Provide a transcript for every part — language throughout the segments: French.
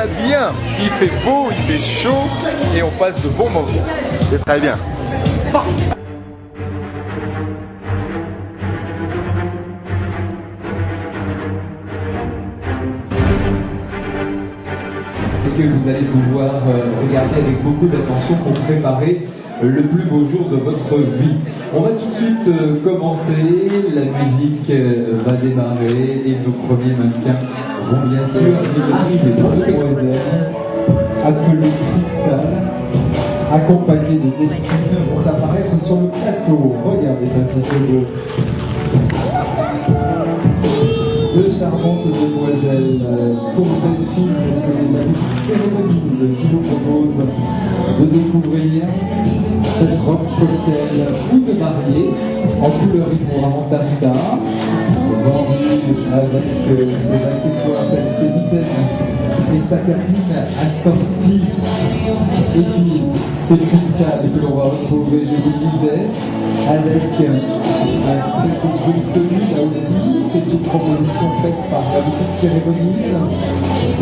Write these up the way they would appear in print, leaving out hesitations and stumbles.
va bien. Il fait beau, il fait chaud et on passe de bons moments. C'est très bien. Et que vous allez pouvoir regarder avec beaucoup d'attention pour préparer le plus beau jour de votre vie. On va tout de suite commencer, la musique va démarrer et nos premiers mannequins vont bien sûr arriver des demoiselles appelées Cristal, accompagnées de delphines, vont apparaître sur le plateau. Regardez ça, c'est beau. Deux charmantes demoiselles. Pour Delphine, c'est la petite Cérémonie qui nous propose de découvrir cette robe cocktail ou de mariée en couleur ivoire taffetas, vendue avec ses accessoires, ses mitaines et sa capine assortie. Et puis ces cristals que l'on va retrouver, je vous le disais, avec cette jolie tenue là aussi. C'est une proposition faite par la boutique Cérémonie.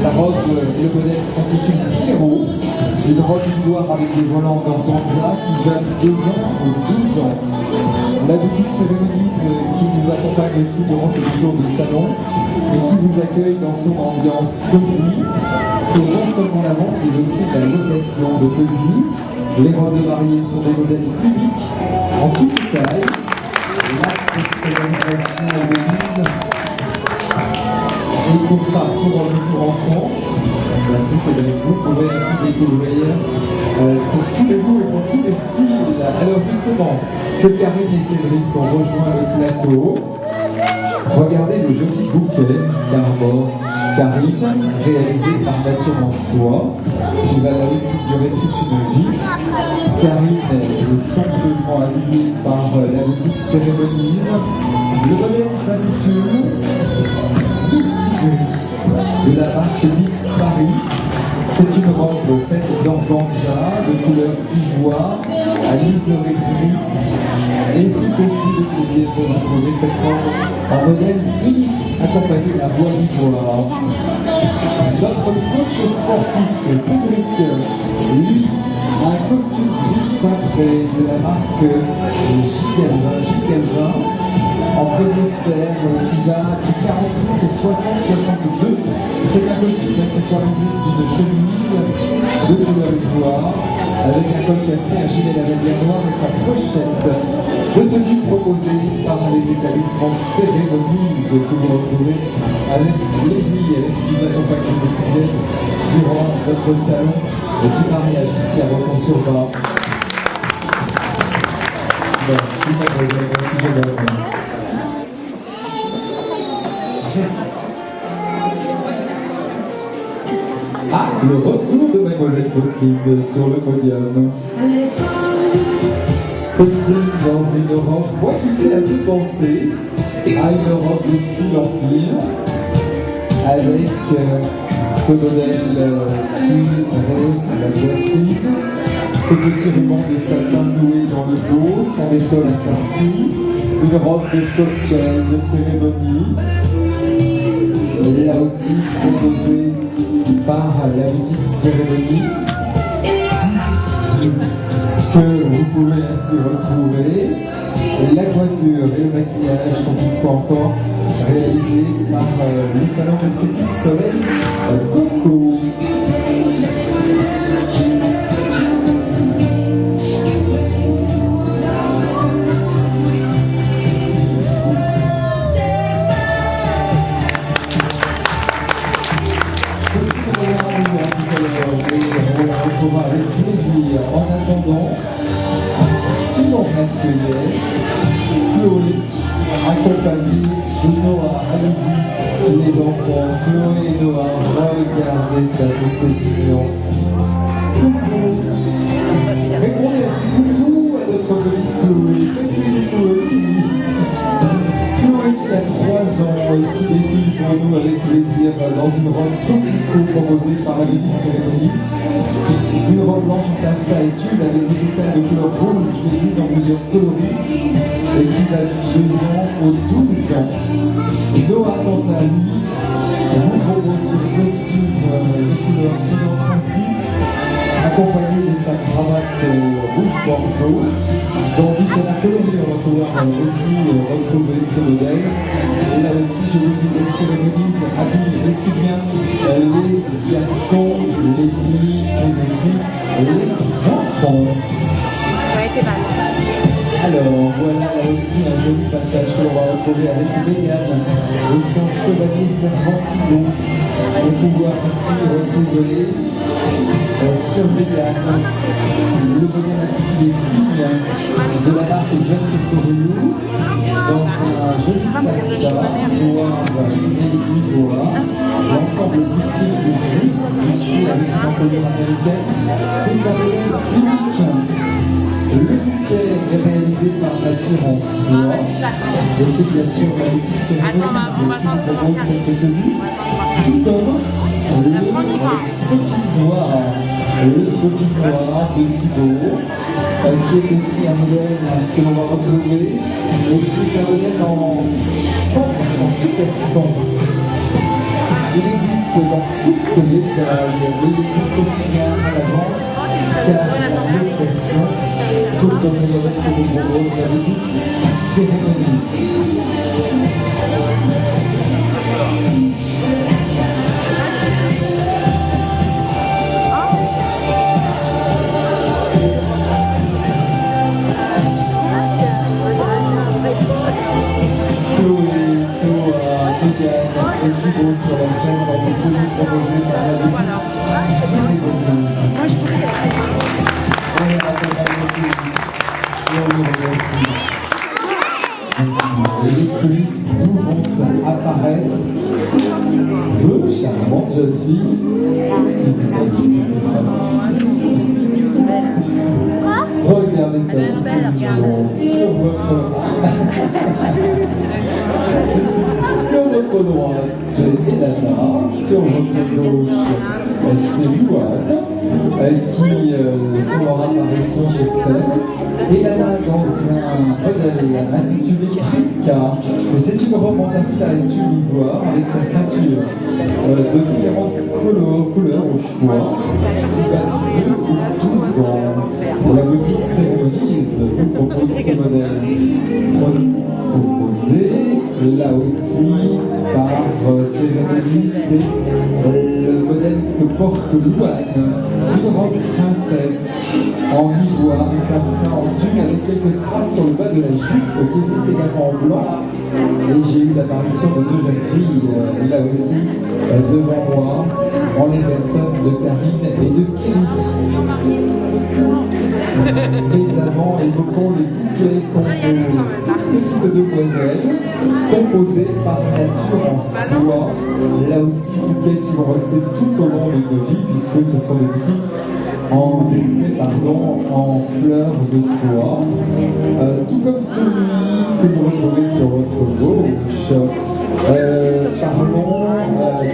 La robe, le modèle s'intitule Pierrot, une robe ivoire avec des volants d'organza qui valent 2 ans ou 12 ans. La boutique Cérémonie qui nous accompagne aussi durant ces jours de salon et qui vous accueille dans son ambiance cosy pour non seulement la vente mais aussi la location de tenues. Les robes de mariée sont des modèles uniques en toute taille. L'acte de célébration à l'église et pour femmes, pour hommes, pour enfants. Merci Cédric, vous pourrez ainsi découvrir pour tous les goûts et pour tous les styles. Alors justement, que Karine et Cédric ont rejoint le plateau. Regardez le joli bouquet qu'arbore Karine, réalisé par Nature en Soie, qui va là aussi durer toute une vie. Karine est somptueusement habillée par la boutique Cérémonie. Le modèle s'intitule Mystigris de la marque Miss Paris. C'est une robe faite d'organza, de couleur ivoire, à liseré gris. Et c'est aussi le plaisir de retrouver cette robe en modèle unique, accompagné de la voile d'ivoire. Notre coach sportif, Cédric, lui, a un costume gris cintré de la marque J-Calvin, en polyester qui va du 46 au 60-62. C'est un costume accessoirisé d'une chemise de couleur ivoire avec un col cassé, un gilet lavalier noir et sa pochette. De tenues proposées par les établissements Cérémonie que vous retrouvez avec plaisir et qui vous accompagnent, je vous disais, durant votre salon du mariage ici à Rosson-sur-Bas. Merci mademoiselle, merci jeune homme. Ah, le retour de mademoiselle Faustine sur le podium. Faustine dans une robe, moi qui fait un peu penser à une robe de style empire, avec ce modèle qui rose la poitrine, ce petit ruban de satin noué dans le dos, son étole assortie, une robe de cocktail de Cérémonie. Elle est là aussi proposée par la boutique Cérémonie, que vous pouvez ainsi retrouver. La coiffure et le maquillage sont une fois encore réalisés par le salon esthétique Soleil Coco. Avec plaisir. En attendant, si l'on accueillait Chloé, accompagnée de Noah, allez-y les enfants, Chloé et Noah, regardez ça, c'est mignon. Coucou, répondez à ce coucou à notre petite Chloé, faites-lui coucou aussi. Chloé qui a 3 ans et qui défile pour nous avec plaisir dans une robe coquelicot proposée par la musique Cérémonie. Une robe blanche en taffetas et tulle avec des détails de couleur rouge, je l'utilise dans plusieurs coloris, et qui va de 2 ans aux 12 ans. Noah, quant à lui, vous propose ce costume de couleur fluorescente, accompagné de sa cravate rouge bordeaux. Dans différents coloris, on va pouvoir aussi retrouver ce modèle. Et là aussi, je vous le disais, Cérémonie habille aussi bien les garçons, les filles, mais aussi les enfants. Alors, voilà là aussi un joli passage que l'on va retrouver avec Mégane et son chevalier Servantino. On va pouvoir ici retrouver sur Mégane le modèle intitulé Signe de la marque Just For You dans un joli taffetas noir et ivoire. L'ensemble du style de jupe, du style avec une encolure américaine, c'est un modèle unique. Le bouquet est réalisé par Nature en soie et c'est bien sûr la boutique Cérémonie qui nous propose cette tenue, tout comme le smoking noir de Thibaut, qui est aussi un modèle que l'on va retrouver et qui est un modèle en super son. Il existe dans toutes les tailles, il existe aussi bien à la vente qu'à la location, tout comme les modèles que nous propose la boutique Cérémonie. Et Thibaut sur la scène dans les tenues proposées par la boutique Cérémonie. On les accompagne et on les remercie. Les coulisses d'où vont apparaître deux charmantes jeunes filles. Si vous savez tout ce qui se passe. Regardez ça, si c'est mignon. Sur votre droite, c'est Elana. Sur votre gauche, c'est Louane qui fera apparition sur scène. Elana dans un modèle intitulé Prisca. C'est une robe en taffetas et tulle ivoire avec sa ceinture de différentes couleurs au choix qui va de 2 ou 12 ans. La boutique Cérémonie vous propose ce modèle proposé là aussi par Cérémonie. C'est le modèle que porte Louane, une robe princesse en ivoire et taffetas en tulle avec quelques strass sur le bas de la jupe qui existe également en blanc. Et j'ai eu l'apparition de deux jeunes filles là aussi devant moi en les personnes de Karine et de Kelly. Mais avant, évoquons le bouquet Petite Demoiselle, composé par Nature en soie. Là aussi, bouquets qui vont rester tout au long de nos vies, puisque ce sont des boutiques en fleurs de soie, tout comme celui que vous retrouvez sur votre gauche. Parlons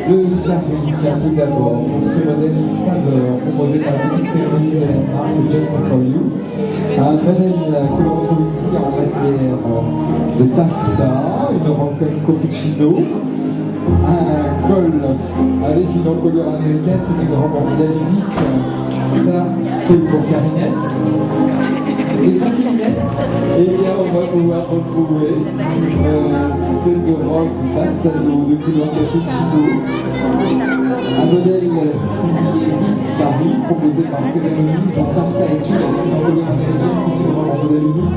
de Karine. Tiens, tout d'abord, pour ce modèle saveur proposé par la boutique Cérémonie de la marque Just For You, un modèle que l'on retrouve ici en matière de taffetas, une rencontre cappuccino, un col avec une encolure américaine, c'est une robe en métallique. Ça, c'est pour Carinette. Et pour Carinette, eh bien, on va pouvoir retrouver cette robe Bassano de couleur cappuccino. Un modèle signé Miss Paris, proposé par Cérémonie, en taffetas et tulle avec une encolure américaine. C'est une robe en modèle unique,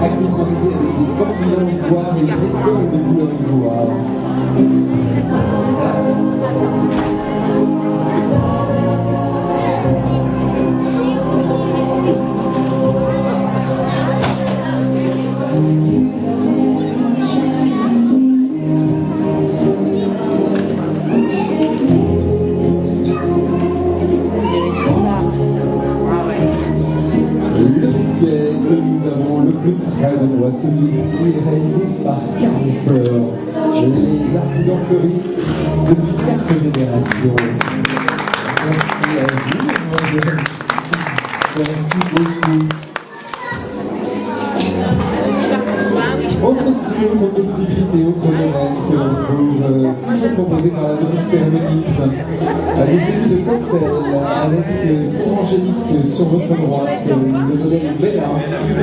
accessoirisée avec des papillons ivoires et des cols de couleur ivoire. Celui-ci est réalisé par Carrefour, les artisans fleuristes depuis 4 générations. Merci à vous, mademoiselle. Merci beaucoup. Autre autre possibilité, autre domaine que l'on trouve toujours proposé par la boutique Cérémonies. Des tenues de cocktail avec pour Angélique sur votre droite, le modèle Vela,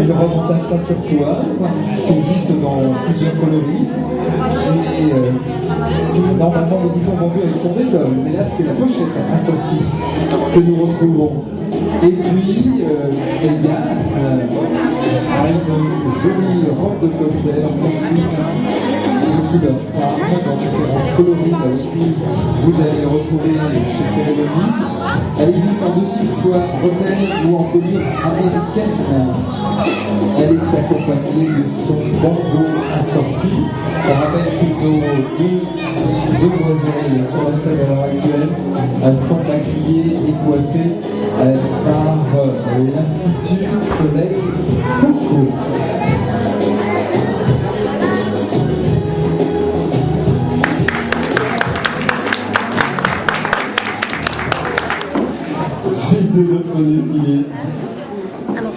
une robe en taffetas turquoise qui existe dans plusieurs coloris, qui est normalement, me dit-on, vendue avec son détol, mais là c'est la pochette assortie que nous retrouvons. Et puis, Mégane a une jolie robe de cocktail en mousseline de couleur parme dans différents coloris. Là aussi, vous allez les retrouver chez Cérémonies. Elle existe en deux types, soit bretelle ou en collier américaine. Elle est accompagnée de son bandeau assorti. On rappelle que nos deux demoiselles sur la scène à l'heure actuelle sont maquillées et coiffées par l'Institut Soleil Coco. Suite de notre défilé.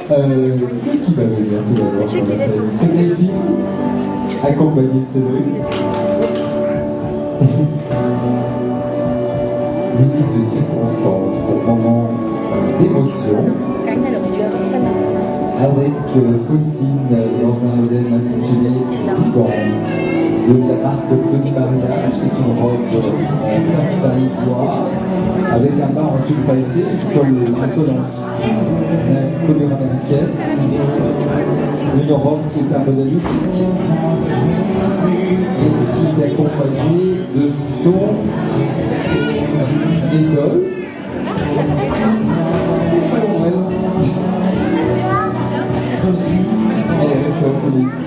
Qui va venir tout d'abord sur la scène? C'est Delphine, accompagnée de Cédric. Musique de circonstance pour moment d'émotion. Avec Faustine dans un modèle intitulé Ziban de la marque Tony Mariage. C'est une robe en taffetas ivoire avec un bas en tulle pailleté, une colle insolente, une colure américaine, une robe qui est un modèle unique et qui est accompagnée de son étole. Elle est restée en coulisses.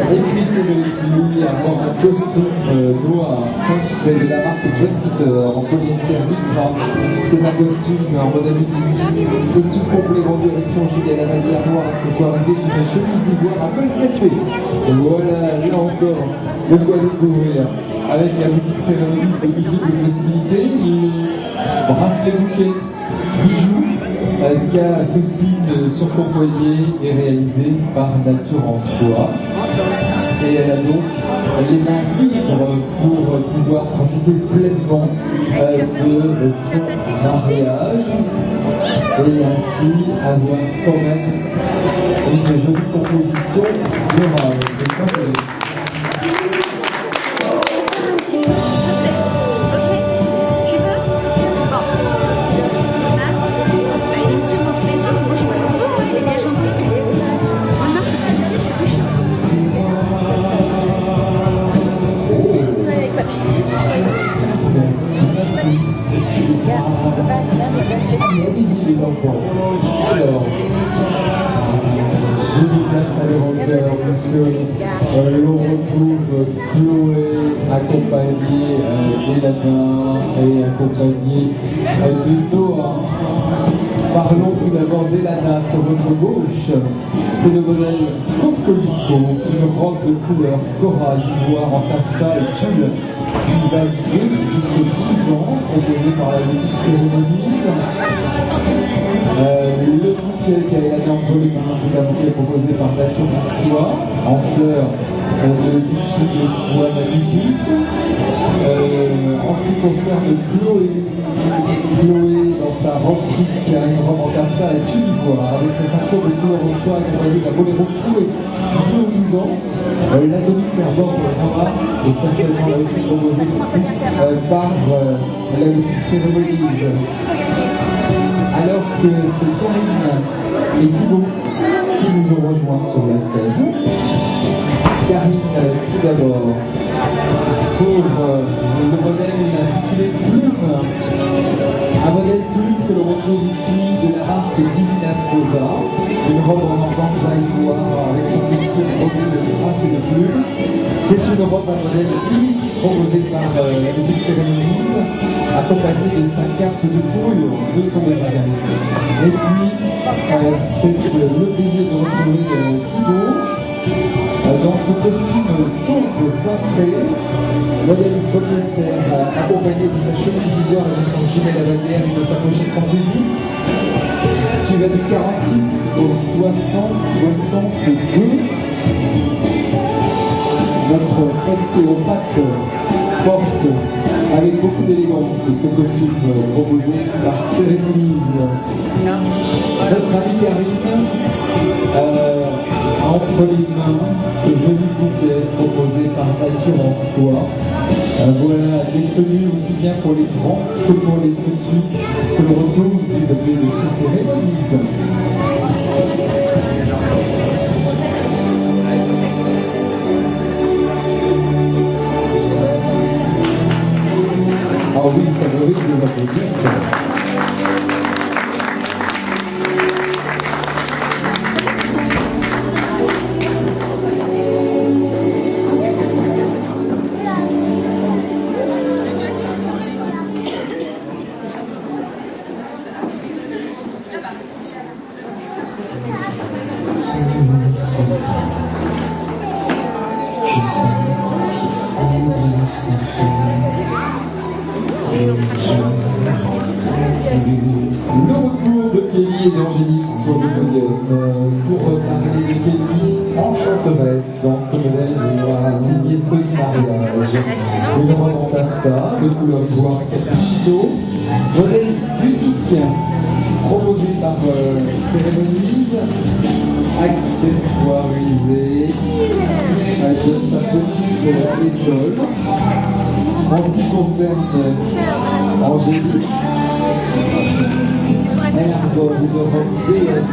Et puis Cédric, lui, a un costume noir cintré de la marque John Peter en polyester micra. C'est un costume en modèle unique. Costume complet vendu avec son gilet, la bannière noire accessoirisée d'une chemise ivoire à col cassé. Voilà, là encore, de quoi découvrir. Avec la boutique Cérémonies de multiples possibilités, bracelet bouquet, bijoux, qu'a Faustine sur son poignet est réalisé par Nature en Soie. Et elle a donc les mains libres pour pouvoir profiter pleinement de son mariage et ainsi avoir quand même une jolie composition florale. Allez-y les enfants. Alors, j'ai mis place à leur hauteur puisque l'on retrouve Chloé accompagnée d'Elana et accompagnée de Noah. Parlons tout d'abord d'Elana sur votre gauche. C'est le modèle Cocolico, une robe de couleur corail ivoire en taffetas et tulle qui va du 2 jusqu'aux 12 ans, proposée par la boutique Cérémonies. Le bouquet qu'elle a entre les mains, c'est un bouquet proposé par Nature en Soie, en fleurs de tissu de soie magnifique. En ce qui concerne Chloé dans sa robe Prisca, une robe en taffetas et tulle ivoire, avec sa ceinture de couleur au choix accompagnée d'un boléro fouet du 2 aux 12 ans. L'atomique Merborg noir est certainement là aussi proposé aussi par la boutique Cérémonies. Alors que c'est Corinne et Thibaut qui nous ont rejoints sur la scène. Karine, tout d'abord, pour le modèle intitulé Plume. Un modèle Plume que l'on retrouve ici de la marque Divina Sposa. Une robe en organza ivoire avec son costume brodé de strass et de plumes. C'est une robe à modèle unique proposée par la boutique Cérémonies, accompagnée de sa carte de fourrure de tombée Marguerite. Et puis, c'est le plaisir de retrouver Thibaut dans ce costume taupe cintré, modèle polyester, accompagné de sa chemise ivoire et de son gilet lavalière et de sa pochette fantaisie, qui va du 46 au 60-62. Notre ostéopathe porte avec beaucoup d'élégance ce costume proposé par Cérémonise. Notre amie Karine a entre les mains ce joli bouquet proposé par Nature en Soi. Voilà des tenues aussi bien pour les grands que pour les petits que l'on retrouve du côté de chez Cérémonise. Ah oui, ça mérite des applaudissements. Le retour de Kelly et d'Angélique sur le podium pour parler de Kelly, enchanteresse dans ce modèle signé Tony Mariage. Une robe en taffetas de couleur ivoire cappuccino, modèle unique proposé par Cérémonise, accessoirisé de sa petite étole. En ce qui concerne Angélique, elle arbore une robe DS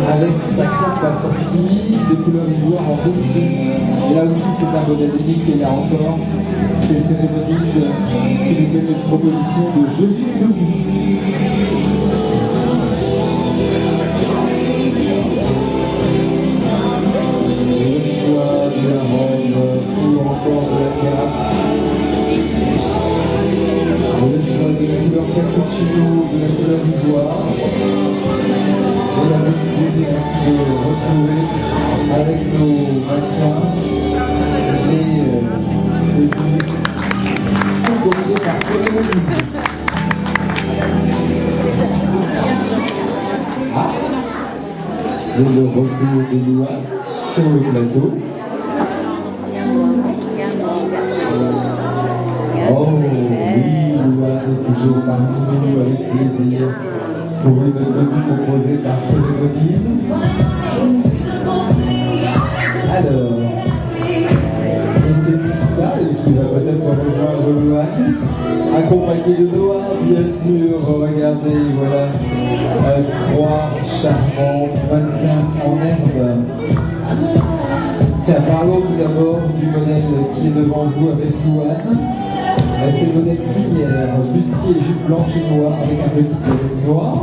avec sa cape assortie de couleur ivoire en dessous. Et là aussi c'est un modèle unique et là encore c'est Cérémonise qui nous fait cette proposition de jolie tenue. Le choix de la robe ou encore de la cape. Le choix de la couleur cappuccino, de la couleur ivoire. Et la possibilité ainsi de retrouver avec nos mannequins les tenues proposées par Cérémonise. Ah, c'est le retour de Louane sur le plateau. Oh oui, Louane est toujours parmi nous avec plaisir pour une tenue proposée par Cérémonise. Alors, et c'est Cristal qui va peut-être rejoindre Louane, accompagné de Noah, bien sûr. Regardez, voilà trois charmants mannequins en herbe. Tiens, parlons tout d'abord du modèle qui est devant vous avec Louane. C'est le modèle crinière, bustier, jupe blanche et noire avec un petit collet noir.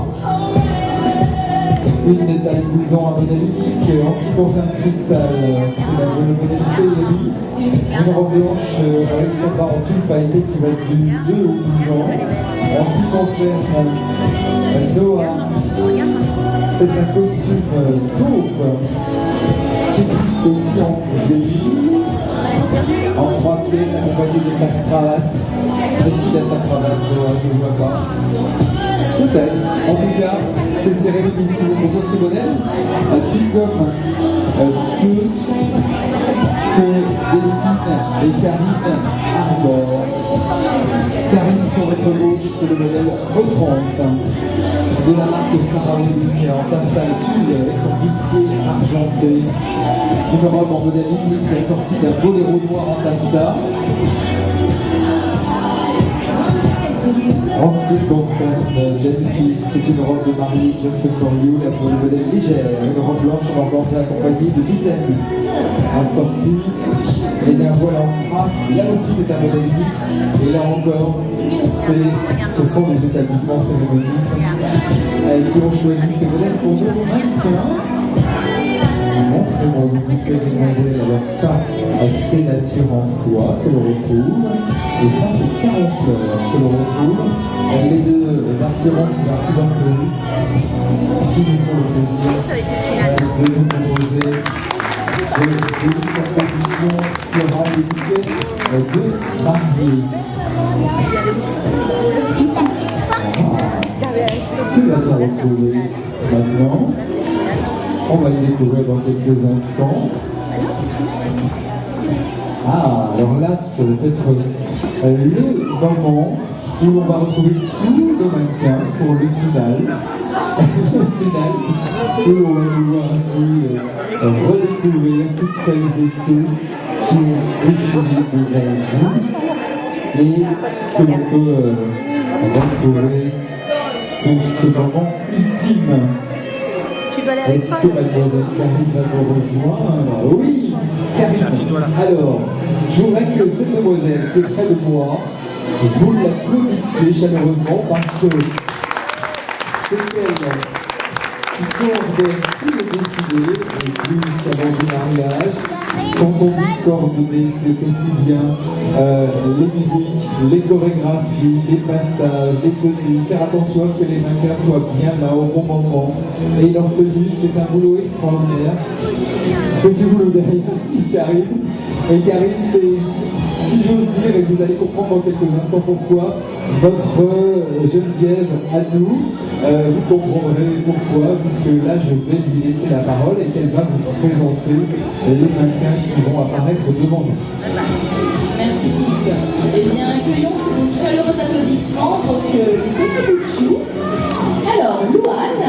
Une taille 12 ans, un modèle unique. En ce qui concerne Cristal, c'est le modèle féerie. Une robe blanche avec son bas en tulle pailleté qui va être du 2 ou 12 ans. En ce qui concerne Noah, c'est un costume taupe qui existe aussi en gris, en 3 pièces accompagné de sa cravate. Est-ce qu'il a sa cravate? Je ne vois pas. Peut-être. En tout cas, c'est Cérémonise qui vous propose ces modèles, tout comme ceux que Delphine et Karine arborent. Karine sur votre gauche, c'est le modèle E30 de la marque Sarah Wedding en taffetas tulle avec son bustier argenté. Une robe en modèle unique assortie d'un boléro noir en taffetas. En ce qui concerne Delphine, c'est une robe de mariée Just For You, la modèle légère, une robe blanche en argenté accompagnée de mitaines assortie et d'un voile en strass. Là aussi c'est un modèle unique et là encore ce sont des établissements Cérémonise qui ont choisi ces modèles pour nos mannequins. Montrez-moi vous bouffez mesdemoiselles, alors ça c'est Nature en Soi que l'on retrouve et ça c'est Caronfleur que l'on retrouve. Les deux artisans fleuristes qui nous font le plaisir de nous proposer de compositions florales et bouquets de mariés. Que va-t-on retrouver maintenant? On va les découvrir dans quelques instants. Ah, alors là, ça va être le moment où on va retrouver tous nos mannequins pour le final. Le final, où on va pouvoir ainsi redécouvrir toutes celles et ceux qui ont défilé devant vous et que l'on peut retrouver pour ce moment ultime. Est-ce que mademoiselle Karine va nous rejoindre? Oui, Karine. Alors, je voudrais que cette demoiselle qui est près de moi, vous l'applaudissiez chaleureusement parce que c'est elle qui coordonne tout le défilé et plus avant du mariage. Quand on dit coordonner, c'est aussi bien les musiques, les chorégraphies, les passages, les tenues, faire attention à ce que les mannequins soient bien là au bon moment. Et leur tenue, c'est un boulot extraordinaire. C'est du boulot derrière, Karine. Et Karine, c'est, si j'ose dire, et vous allez comprendre dans quelques instants pourquoi, votre Geneviève à nous, vous comprendrez pourquoi, puisque là je vais lui laisser la parole et qu'elle va vous présenter les mannequins qui vont apparaître devant nous. Merci Philippe. Eh bien, accueillons sous de chaleureux applaudissements donc les petits bouts de chou. Alors, Louane.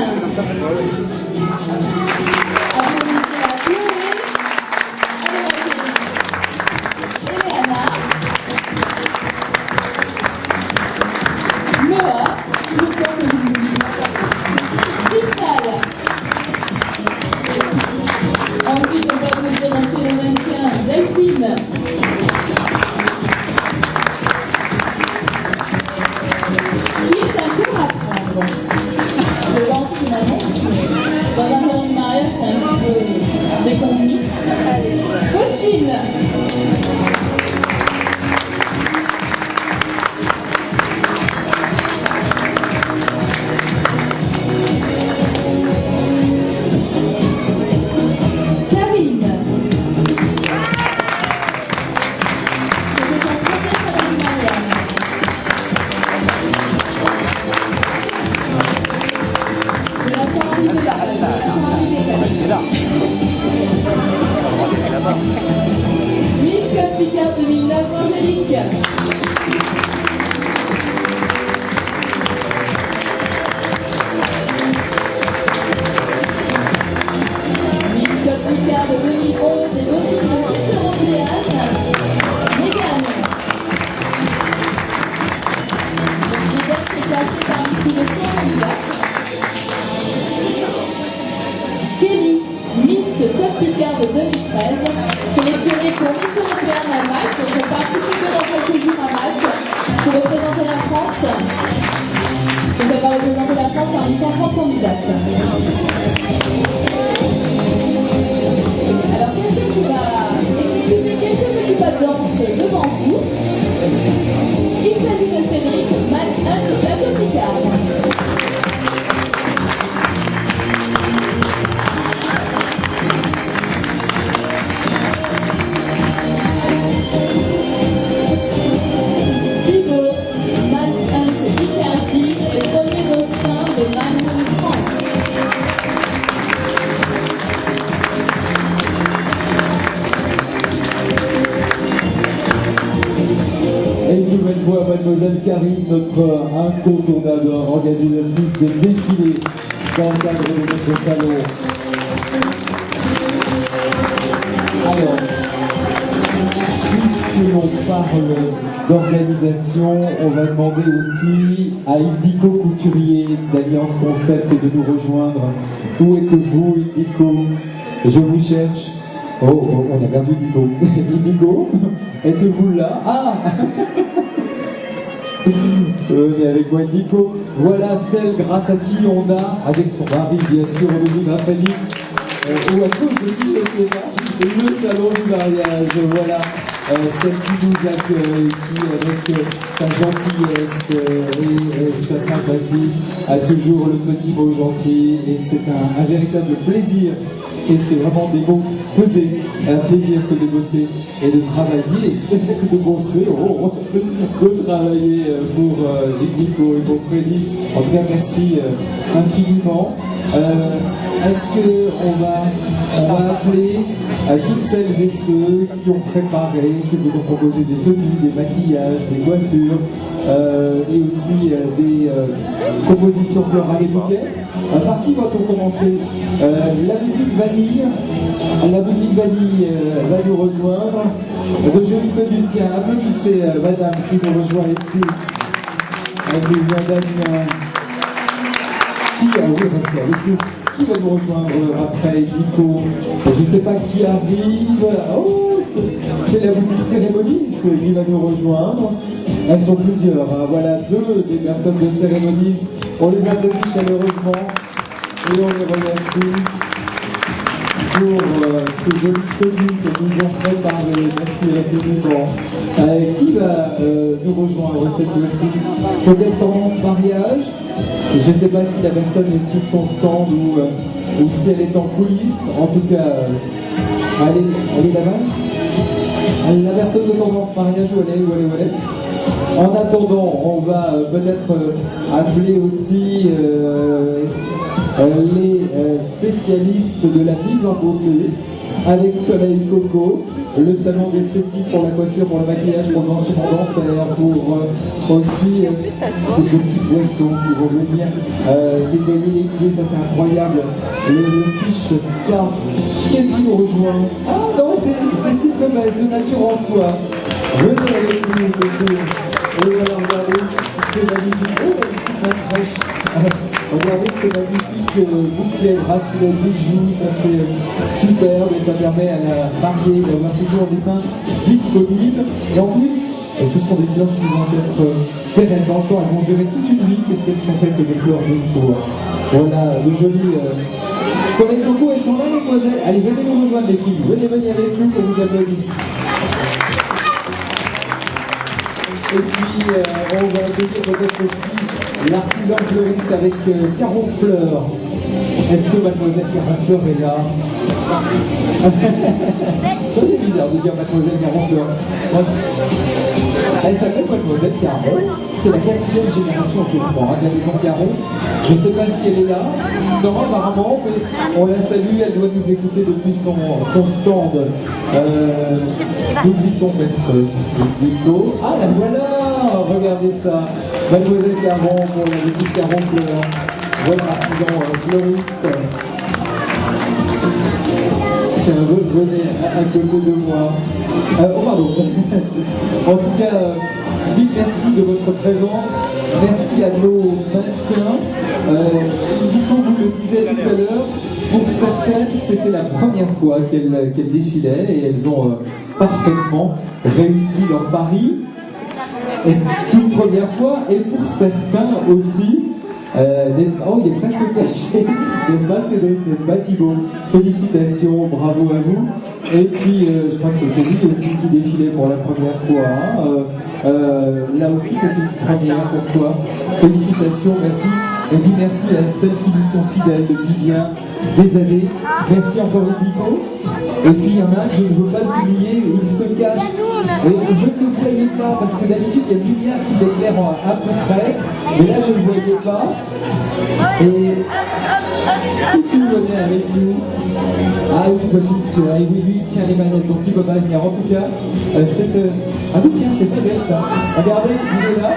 Applaudissez à Chloé. Eleana. Noah. Cristal. Ensuite, on va applaudir donc chez les mannequins Delphine. Qui est un cours à prendre. Je lance une annonce. Dans un salon de mariage, c'est un petit peu déconvenu. Faustine. Miss Cup Picard 2009, Angélique. Miss Cup Picard 2011 et dauphine de Miss Européenne, Mégane. Mégane s'est classée parmi plus de 100 candidats. Kelly, Miss Cup Picard de 2013, sélectionnée pour Miss Européenne à Malte, donc on part tout de suite dans quelques jours à Malte pour représenter la France. Donc elle va représenter la France parmi 130 candidates. Alors quelqu'un qui va exécuter quelques petits pas de danse devant vous. Il s'agit de Cédric, mannequin de Plateau Picard. Mademoiselle Karine, notre incontournable organisatrice des défilés dans le cadre de notre salon. Alors, puisque l'on parle d'organisation, on va demander aussi à Ildico Couturier d'Alliance Concept de nous rejoindre. Où êtes-vous, Ildico? Je vous cherche. Oh, on a perdu Ildico. Ildico, êtes-vous là? Ah venez avec moi, Nico. Voilà celle grâce à qui on a, avec son mari bien sûr, Olivier Raphaël, ou à cause de qui je sais pas, le salon du mariage. Voilà celle qui nous accueille, qui avec sa gentillesse et sa sympathie a toujours le petit mot gentil. Et c'est un véritable plaisir Et c'est vraiment des mots pesés. Un plaisir que de bosser et de travailler, de bosser, de travailler pour Nico et pour Freddy. En tout cas, merci infiniment. Est-ce qu'on va appeler toutes celles et ceux qui ont préparé, qui vous ont proposé des tenues, des maquillages, des coiffures, et aussi des compositions florales et bouquets. Par qui va-t-on commencer? La boutique Vanille. La boutique Vanille va nous rejoindre. De jolies tenues, tiens, applaudissez madame qui nous rejoint ici. Madame oui, restez avec nous. Qui va nous rejoindre après Nico? Je ne sais pas qui arrive. Oh, c'est la boutique Cérémonies qui va nous rejoindre. Elles sont plusieurs. Hein. Voilà deux des personnes de Cérémonies. On les applaudit chaleureusement et on les remercie pour ces jolies tenues que nous ont préparées. Merci infiniment. Qui va nous rejoindre cette fois-ci? Peut-être Tendance Mariage. Je ne sais pas si la personne est sur son stand ou si elle est en coulisses. En tout cas, elle est là-bas. La personne de Tendance Mariage, où elle est. En attendant, on va peut-être appeler aussi les spécialistes de la mise en beauté avec Soleil Coco, le salon d'esthétique pour la coiffure, pour le maquillage, pour le blanchiment dentaire, pour aussi ces petits poissons qui vont venir nettoyer les clés, ça c'est incroyable. Le fiche Star. Qui est-ce qui nous rejoint? Ah non, c'est Cécile Gomez de Nature en Soi. Venez avec nous, Cécile. Et voilà, regardez, c'est magnifique. Oh, la petite main fraîche. Regardez ces magnifiques bouclets, bracelets, bijoux, ça c'est superbe et ça permet à la mariée d'avoir toujours des mains disponibles. Et en plus, ce sont des fleurs qui vont être pérennes dans le temps, elles vont durer toute une vie puisqu'elles sont faites de fleurs de soie. Voilà, de jolies Soleil Coco, elles sont là, mesdemoiselles. Allez, venez nous rejoindre les filles, venez avec nous qu'on vous applaudisse. Et puis, on va accueillir peut-être aussi l'artisan fleuriste avec Caron Fleur. Est-ce que mademoiselle Caron Fleur est là? C'est bizarre de dire mademoiselle Caron Fleur. Elle s'appelle mademoiselle Caron. C'est la 4e génération, je crois, de la maison Caron. Je ne sais pas si elle est là. Non, apparemment, mais on la salue. Elle doit nous écouter depuis son stand. N'oublie-t-on personne. Ah, la voilà! Regardez ça. Mademoiselle Caron pour la boutique Caron Fleur. Voilà, artisan fleuriste. Tiens, venez à côté de moi. Oh, pardon. En tout cas, mille merci de votre présence. Merci à nos mannequins. Nico vous le disait tout à l'heure, pour certaines, c'était la première fois qu'elles défilaient et elles ont parfaitement réussi leur pari. Et toute première fois, et pour certains aussi, n'est-ce pas? Oh, il est presque caché, n'est-ce pas Cédric, n'est-ce pas Thibaut? Félicitations, bravo à vous. Et puis, je crois que c'est Kelly aussi qui défilait pour la première fois. Hein. Là aussi, c'est une première pour toi. Félicitations, merci. Et puis merci à celles qui nous sont fidèles depuis bien des années. Merci encore Nico. Et puis il y en a que je ne veux pas oublier, ils se cachent. Et je ne le voyais pas, parce que d'habitude il y a une lumière qui l'éclaire à peu près. Mais là je ne le voyais pas. Et si tu venais avec nous. Ah oui, toi tu arrives, lui il tient les manettes, donc tu ne peux pas venir. En tout cas, ah oui tiens, c'est très belle ça. Regardez, il est là.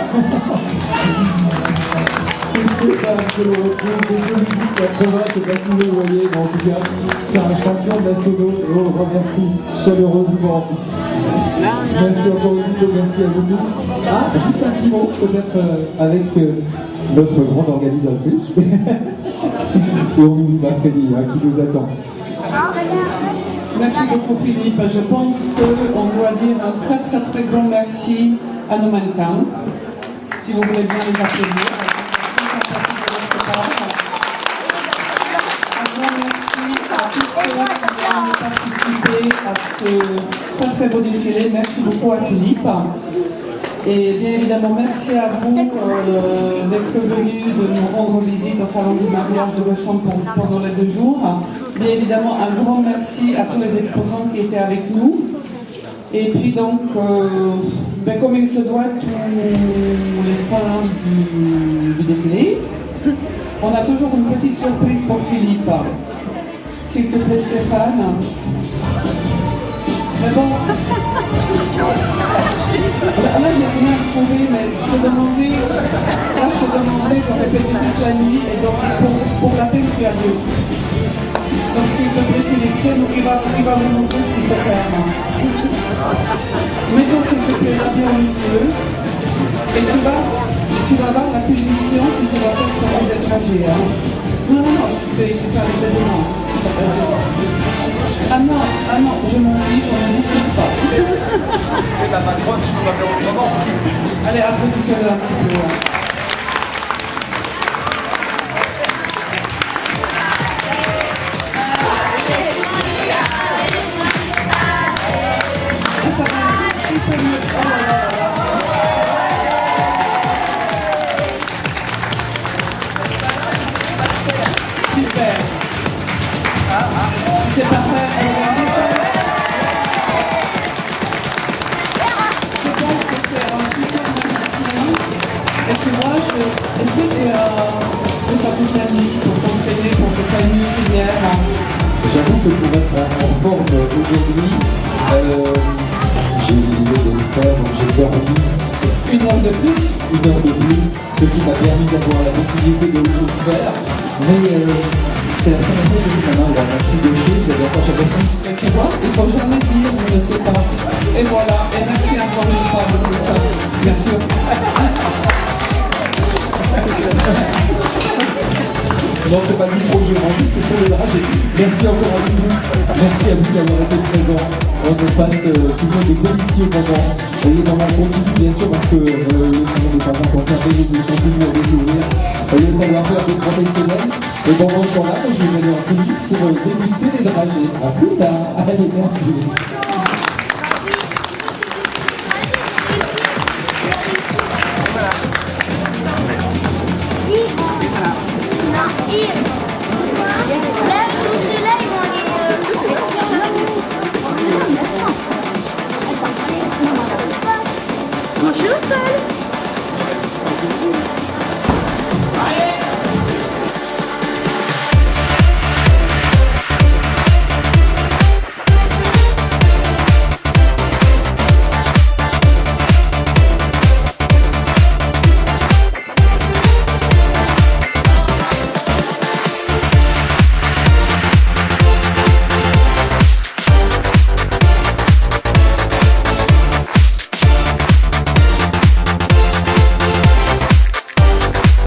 Stéphane que l'on retrouve des jeux musiques à Provence, je ne sais pas si vous le voyez, mais en tout cas, c'est un champion de la sono et on le remercie chaleureusement. Merci encore une fois, merci à vous tous. Ah, juste un petit mot, peut-être avec notre grande organisatrice. Et on n'oublie pas Freddy qui nous attend. Merci beaucoup Philippe. Je pense qu'on doit dire un très très très grand merci à nos mannequins. Si vous voulez bien les applaudir. Participer à ce très très beau défilé. Merci beaucoup à Philippe. Et bien évidemment, merci à vous d'être venus, de nous rendre visite au salon du mariage de Ressemble pendant les 2 jours. Bien évidemment, un grand merci à tous les exposants qui étaient avec nous. Et puis donc, comme il se doit, tous les fins du défilé, on a toujours une petite surprise pour Philippe. S'il te plaît, Stéphane. Mais bon, là j'ai rien trouvé, mais je te demandais de répéter toute la nuit, et donc pour la peine tu as Dieu. Donc s'il te plaît, Philippe, il va vous montrer ce qui se fait. Mets-toi s'il te plaît là bien au milieu, et tu vas avoir la punition si tu vas faire ton des trajets. Hein. Non, tu fais avec les deux mains. Ah non, je m'en fiche, on ne discute pas. C'est la patronne, je peux pas faire autrement. Allez, applaudissez-le un petit peu. Ça va un petit peu mieux. Oh là là. Super. C'est parfait. Regardez ça. Je pense que c'est un super magicien. Et tu vois, est-ce que tu as ta toute la nuit pour t'entraîner, pour que ça ait une lumière? J'avoue que pour être en forme aujourd'hui, j'ai l'idée de le faire, donc j'ai dormi 1 heure de plus. 1 heure de plus, ce qui m'a permis d'avoir la possibilité de le faire. Mais c'est la première fois que j'ai ma main, là, je suis gaucher, j'avais encore chaque fois. Et tu vois, il ne faut jamais dire je ne sais pas. Et voilà, et merci encore une fois de tout ça, bien sûr. Non, c'est pas le micro que je m'enregistre, c'est pour le dragé. Merci encore à vous tous. Merci à vous d'avoir été présents. On nous passe toujours des délicieux moments. Et on continue bien sûr parce que le salon n'est pas encore terminé, vous continuez à découvrir le savoir-faire des professionnels. Et pendant ce temps-là, je vais aller en coulisses pour déguster les dragées. A plus tard. Allez, merci. Bonjour Paul.